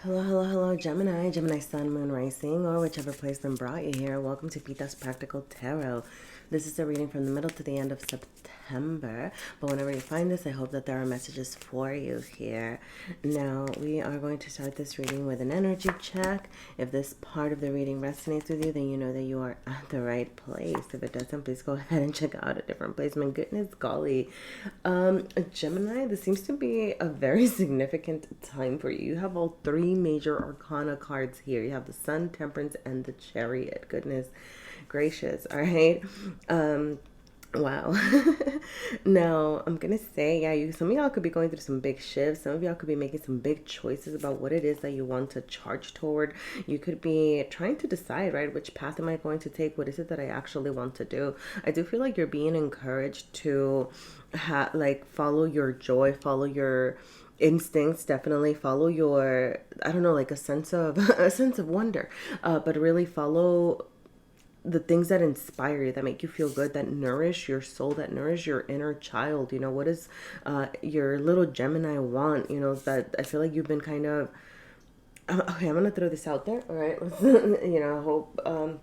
Hello, hello, hello, Gemini, Sun, Moon, Rising, or whichever placement brought you here. Welcome to Pita's Practical Tarot. This is a reading from the middle to the end of September, but whenever you find this, I hope that there are messages for you here. Now, we are going to start this reading with an energy check. If this part of the reading resonates with you, then you know that you are at the right place. If it doesn't, please go ahead and check out a different placement. Goodness golly. Gemini, this seems to be a very significant time for you. You have all three major arcana cards here. You have the Sun, Temperance, and the Chariot. Goodness gracious. All right. Wow. Now, I'm going to say, yeah, some of y'all could be going through some big shifts. Some of y'all could be making some big choices about what it is that you want to charge toward. You could be trying to decide, right, which path am I going to take? What is it that I actually want to do? I do feel like you're being encouraged to follow your joy, follow your instincts, definitely follow your, I don't know, like a sense of wonder, but really follow the things that inspire you, that make you feel good, that nourish your soul, that nourish your inner child. You know, what does your little Gemini want? You know, that I feel like you've been kind of, okay, I'm gonna throw this out there, all right? You know, I hope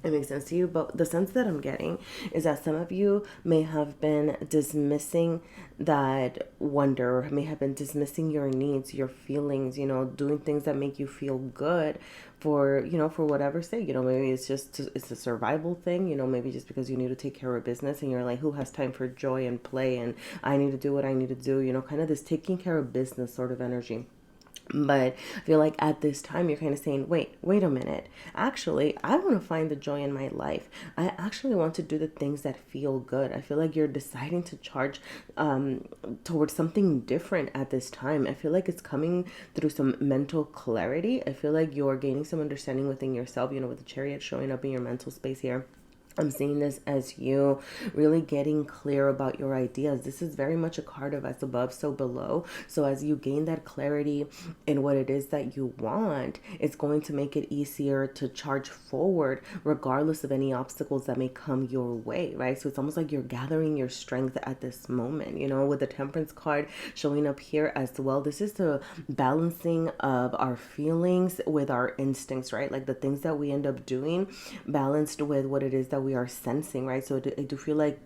it makes sense to you, but the sense that I'm getting is that some of you may have been dismissing that wonder, or may have been dismissing your needs, your feelings, you know, doing things that make you feel good for, you know, for whatever sake. You know, maybe it's a survival thing, you know, maybe just because you need to take care of business and you're like, who has time for joy and play, and I need to do what I need to do, you know, kind of this taking care of business sort of energy. But I feel like at this time, you're kind of saying, wait a minute. Actually, I want to find the joy in my life. I actually want to do the things that feel good. I feel like you're deciding to charge towards something different at this time. I feel like it's coming through some mental clarity. I feel like you're gaining some understanding within yourself, you know, with the Chariot showing up in your mental space here. I'm seeing this as you really getting clear about your ideas. This is very much a card of as above, so below. So as you gain that clarity in what it is that you want, it's going to make it easier to charge forward regardless of any obstacles that may come your way, right? So it's almost like you're gathering your strength at this moment, you know, with the Temperance card showing up here as well. This is the balancing of our feelings with our instincts, right? Like the things that we end up doing balanced with what it is that we are sensing, right? So I do feel like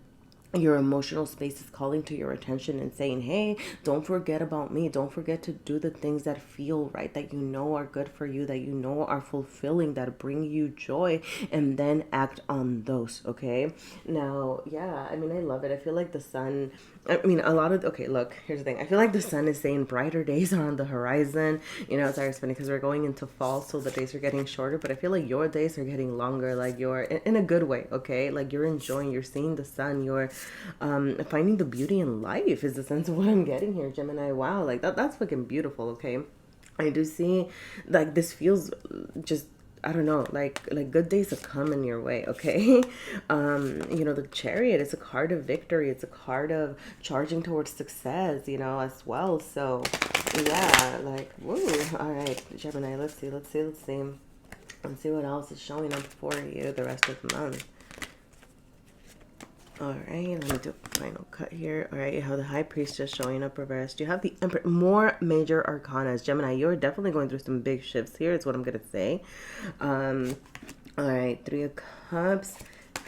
your emotional space is calling to your attention and saying, hey, don't forget about me. Don't forget to do the things that feel right, that you know are good for you, that you know are fulfilling, that bring you joy, and then act on those. Okay. Now, yeah, I mean, I love it. I feel like the sun, okay, look, here's the thing. I feel like the sun is saying brighter days are on the horizon. You know, it's always funny because we're going into fall, so the days are getting shorter, but I feel like your days are getting longer, like you're in a good way, okay? Like you're enjoying, you're seeing the sun, you're finding the beauty in life is the sense of what I'm getting here, Gemini. Wow, like that's fucking beautiful, okay? I do see, like, this feels just, I don't know, like good days are coming your way, okay? You know, the Chariot is a card of victory. It's a card of charging towards success, you know, as well. So, yeah, like, woo. All right, Gemini, let's see. Let's see what else is showing up for you the rest of the month. All right, let me do a final cut here. All right, you have the High Priestess showing up reversed. You have the Emperor. More major arcanas. Gemini, you're definitely going through some big shifts here, is what I'm going to say. All right, Three of Cups.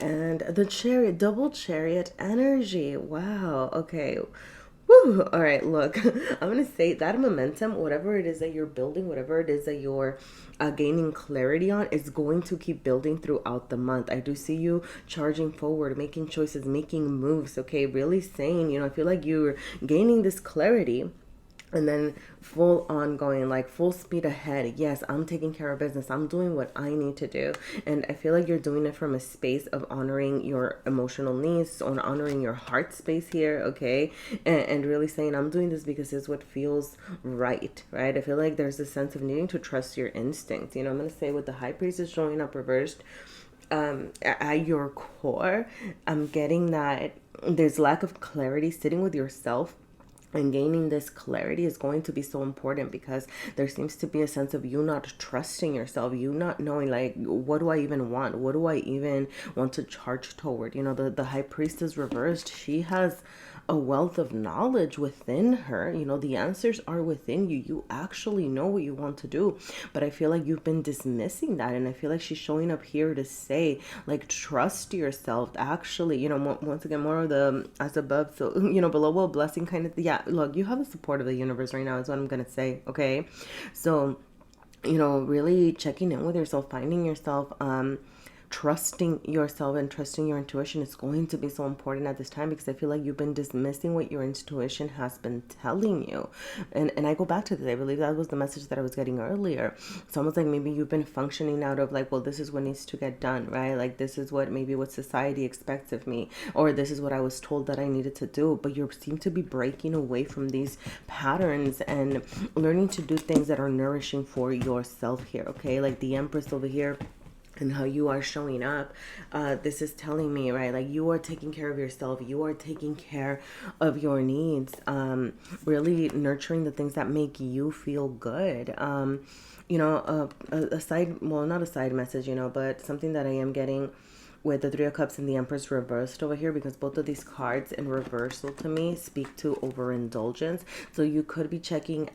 And the Chariot, double Chariot energy. Wow, okay. Woo. All right, look, I'm going to say that momentum, whatever it is that you're building, whatever it is that you're gaining clarity on, is going to keep building throughout the month. I do see you charging forward, making choices, making moves, okay? Really saying, you know, I feel like you're gaining this clarity and then full on going, like full speed ahead. Yes, I'm taking care of business. I'm doing what I need to do. And I feel like you're doing it from a space of honoring your emotional needs, on honoring your heart space here, okay? And really saying, I'm doing this because it's what feels right, right? I feel like there's a sense of needing to trust your instincts. You know, I'm going to say with the High Priestess showing up reversed, at your core, I'm getting that there's lack of clarity sitting with yourself. And gaining this clarity is going to be so important because there seems to be a sense of you not trusting yourself, you not knowing, like, what do I even want? What do I even want to charge toward? You know, the High Priestess reversed, she has a wealth of knowledge within her. You know, the answers are within you. You actually know what you want to do. But I feel like you've been dismissing that. And I feel like she's showing up here to say, like, trust yourself. Actually, you know, once again, more of the as above, so, you know, below will blessing kind of, yeah, look, you have the support of the universe right now, is what I'm going to say. Okay. So, you know, really checking in with yourself, finding yourself, trusting yourself and trusting your intuition is going to be so important at this time, because I feel like you've been dismissing what your intuition has been telling you. And I go back to this. I believe that was the message that I was getting earlier. It's almost like maybe you've been functioning out of like, well, this is what needs to get done, right? Like, this is what maybe what society expects of me, or this is what I was told that I needed to do. But you seem to be breaking away from these patterns and learning to do things that are nourishing for yourself here, okay? Like the Empress over here, and how you are showing up, this is telling me, right, like you are taking care of yourself, you are taking care of your needs, really nurturing the things that make you feel good. You know, a side, well, not a side message, you know, but something that I am getting with the Three of Cups and the Empress reversed over here, because both of these cards in reversal to me speak to overindulgence. So you could be checking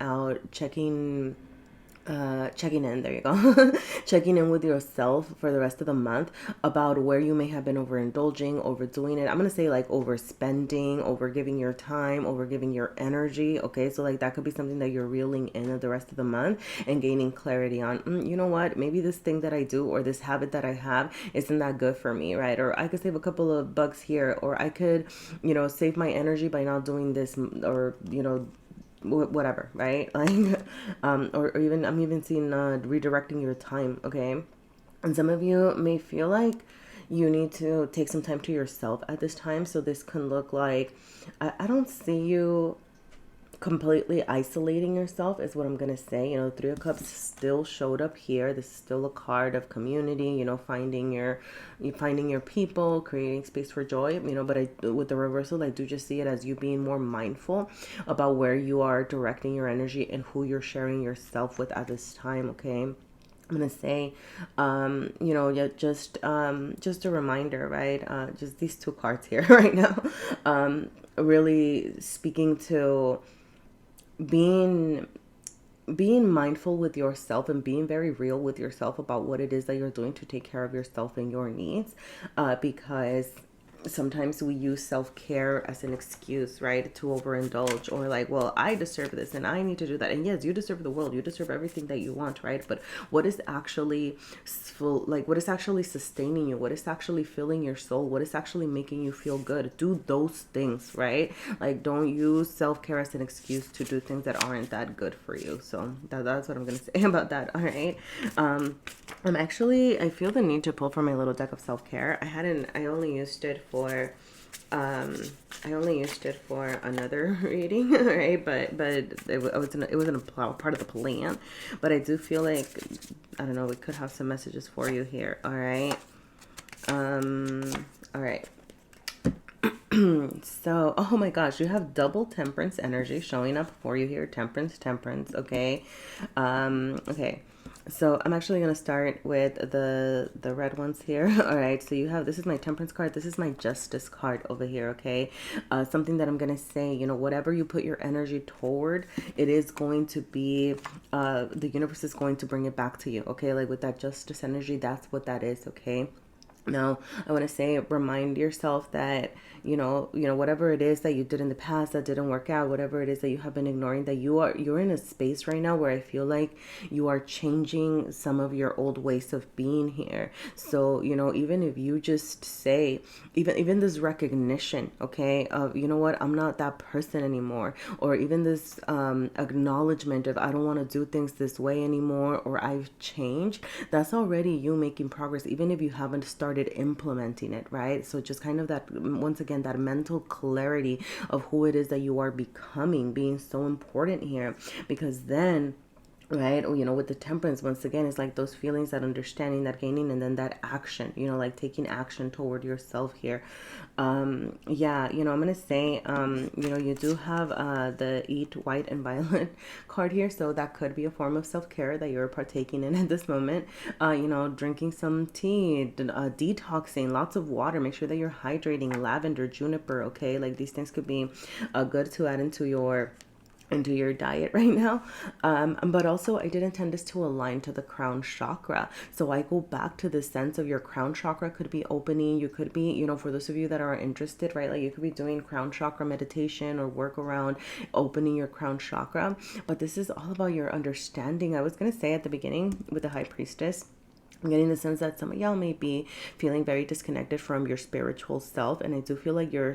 in, there you go, checking in with yourself for the rest of the month about where you may have been overindulging, overdoing it. I'm going to say like overspending, overgiving your time, overgiving your energy. Okay. So like that could be something that you're reeling in the rest of the month and gaining clarity on, you know what, maybe this thing that I do or this habit that I have isn't that good for me. Right. Or I could save a couple of bucks here, or I could, you know, save my energy by not doing this, or, you know, whatever, right? Like, or even I'm even seeing redirecting your time, okay? And some of you may feel like you need to take some time to yourself at this time. So this can look like, I don't see you completely isolating yourself, is what I'm gonna say. You know, Three of Cups still showed up here. This is still a card of community, you know, finding your people, creating space for joy, you know. But with the reversal, I do just see it as you being more mindful about where you are directing your energy and who you're sharing yourself with at this time. Okay. I'm gonna say, you know, yeah, just a reminder, right? Just these two cards here right now, really speaking to being mindful with yourself and being very real with yourself about what it is that you're doing to take care of yourself and your needs, because sometimes we use self-care as an excuse, right, to overindulge, or like, well, I deserve this and I need to do that. And yes, you deserve the world, you deserve everything that you want, right? But what is actually what is actually sustaining you, what is actually filling your soul, what is actually making you feel good? Do those things, right? Like, don't use self-care as an excuse to do things that aren't that good for you. So that's what I'm gonna say about that. All right. I feel the need to pull from my little deck of self-care. I only used it for another reading, right? But it wasn't a part of the plan. But I do feel like, I don't know, we could have some messages for you here. All right. All right. So, oh my gosh, you have double Temperance energy showing up for you here. Temperance. Okay. Okay. So I'm actually going to start with the red ones here. All right. So you have, this is my Temperance card. This is my Justice card over here. Okay. Something that I'm going to say, you know, whatever you put your energy toward, it is going to be, the universe is going to bring it back to you. Okay. Like with that Justice energy, that's what that is. Okay. Now, I want to say, remind yourself that, you know, whatever it is that you did in the past that didn't work out, whatever it is that you have been ignoring, that you're in a space right now where I feel like you are changing some of your old ways of being here. So, you know, even if you just say, even this recognition, okay, of, you know what, I'm not that person anymore, or even this acknowledgement of, I don't want to do things this way anymore, or I've changed, that's already you making progress, even if you haven't started implementing it, right? So just kind of that, once again, that mental clarity of who it is that you are becoming, being so important here, because then right? Or, with the temperance, once again, it's like those feelings, that understanding, that gaining, and then that action, like taking action toward yourself here. Yeah, I'm gonna say, you do have the eat white and violet card here, so that could be a form of self-care that you're partaking in at this moment. Drinking some tea, detoxing, lots of water, make sure that you're hydrating, lavender, juniper, okay? Like these things could be good to add into your diet right now. But also I did intend this to align to the crown chakra. So I go back to the sense of your crown chakra could be opening. You could be, for those of you that are interested, right? Like you could be doing crown chakra meditation or work around opening your crown chakra. But this is all about your understanding. I was going to say at the beginning with the high priestess, I'm getting the sense that some of y'all may be feeling very disconnected from your spiritual self. And I do feel like there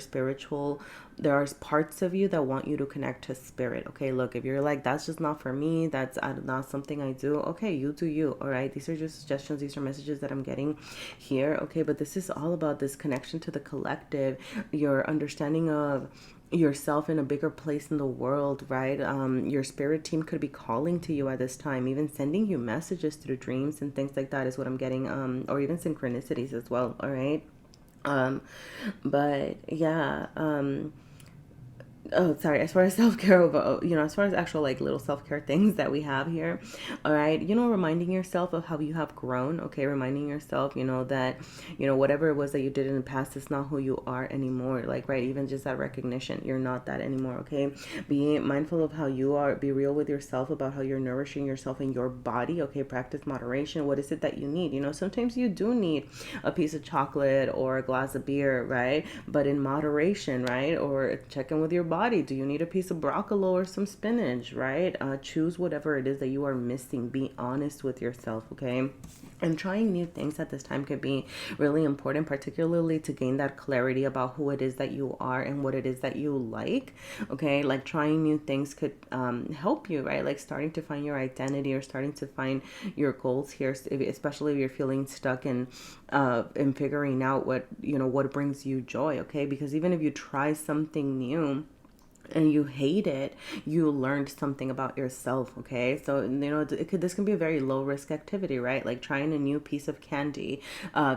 are parts of you that want you to connect to spirit. Okay, look, if you're like, that's just not for me, that's not something I do, okay, you do you, all right? These are just suggestions, these are messages that I'm getting here, okay? But this is all about this connection to the collective, your understanding of yourself in a bigger place in the world, right? Your spirit team could be calling to you at this time, even sending you messages through dreams and things like that is what I'm getting, or even synchronicities as well, all right? um but yeah, oh, sorry, as far as self-care, as far as actual like little self-care things that we have here, all right, reminding yourself of how you have grown, okay? Reminding yourself, that, whatever it was that you did in the past is not who you are anymore, like, right? Even just that recognition, you're not that anymore, okay? Be mindful of how you are, be real with yourself about how you're nourishing yourself and your body, okay? Practice moderation. What is it that you need? Sometimes you do need a piece of chocolate or a glass of beer, right? But in moderation, right? Or check in with your body. Do you need a piece of broccoli or some spinach, right? Choose whatever it is that you are missing. Be honest with yourself, okay? And trying new things at this time could be really important, particularly to gain that clarity about who it is that you are and what it is that you like, okay? Like trying new things could help you, right? Like starting to find your identity or starting to find your goals here, especially if you're feeling stuck in figuring out what brings you joy, okay? Because even if you try something new and you hate it, you learned something about yourself, okay? So this can be a very low risk activity, right? Like trying a new piece of candy,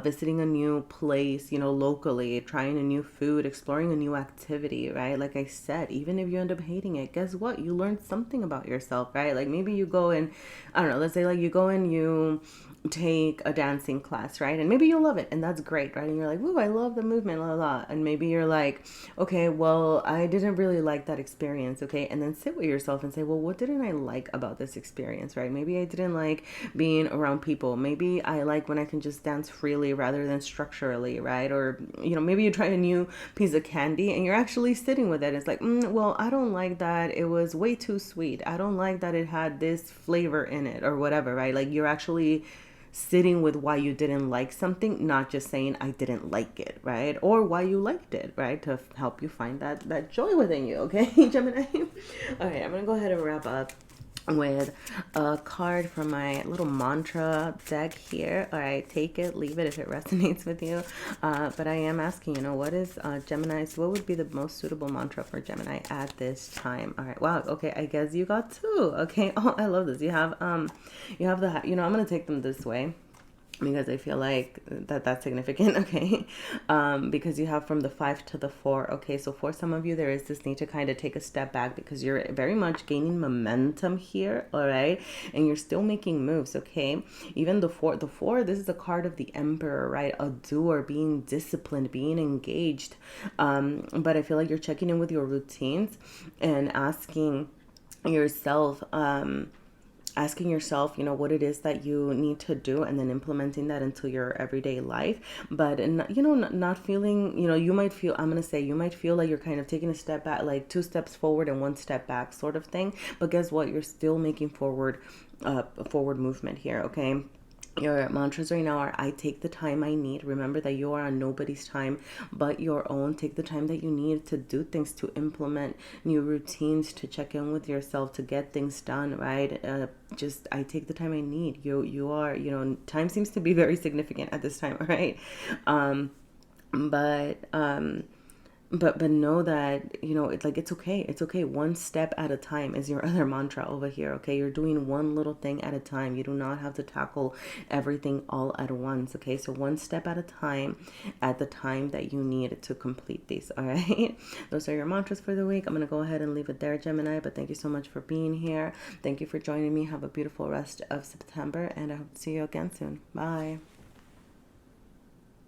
visiting a new place, locally, trying a new food, exploring a new activity, right? Like I said, even if you end up hating it, guess what? You learned something about yourself, right? Like maybe you go and, I don't know, let's say like you go and you take a dancing class, right? And maybe you'll love it and that's great, right? And you're like, ooh, I love the movement, la la la. And maybe you're like, okay, well, I didn't really like that experience, okay? And then sit with yourself and say, well, what didn't I like about this experience, right? Maybe I didn't like being around people. Maybe I like when I can just dance freely rather than structurally, right? Or, maybe you try a new piece of candy and you're actually sitting with it. It's like, well, I don't like that. It was way too sweet. I don't like that it had this flavor in it or whatever, right? Like you're actually sitting with why you didn't like something, not just saying I didn't like it, right? Or why you liked it, right? To help you find that joy within you, okay, Gemini? All right, I'm gonna go ahead and wrap up with a card from my little mantra deck here. All right, take it, leave it if it resonates with you. But I am asking, what is Gemini's, what would be the most suitable mantra for Gemini at this time? All right, wow, okay, I guess you got two. Okay, oh, I love this. You have the, I'm gonna take them this way because I feel like that's significant, okay? Because you have from the 5 to the 4, okay? So for some of you, there is this need to kind of take a step back because you're very much gaining momentum here, all right? And you're still making moves, okay? Even the 4, this is a card of the Emperor, right? A doer, being disciplined, being engaged. But I feel like you're checking in with your routines and asking yourself, what it is that you need to do and then implementing that into your everyday life. But, not feeling, you might feel, I'm going to say, you might feel like you're kind of taking a step back, like 2 steps forward and 1 step back sort of thing. But guess what? You're still making forward movement here, okay? Your mantras right now are, I take the time I need. Remember that you are on nobody's time but your own. Take the time that you need to do things, to implement new routines, to check in with yourself, to get things done, right? I take the time I need. You are, time seems to be very significant at this time, all right? But But know that, you know, it's like, it's okay. It's okay. One step at a time is your other mantra over here. Okay, you're doing one little thing at a time. You do not have to tackle everything all at once. Okay, so one step at a time, at the time that you need to complete these. All right, those are your mantras for the week. I'm gonna go ahead and leave it there, Gemini. But thank you so much for being here. Thank you for joining me. Have a beautiful rest of September, and I hope to see you again soon. Bye.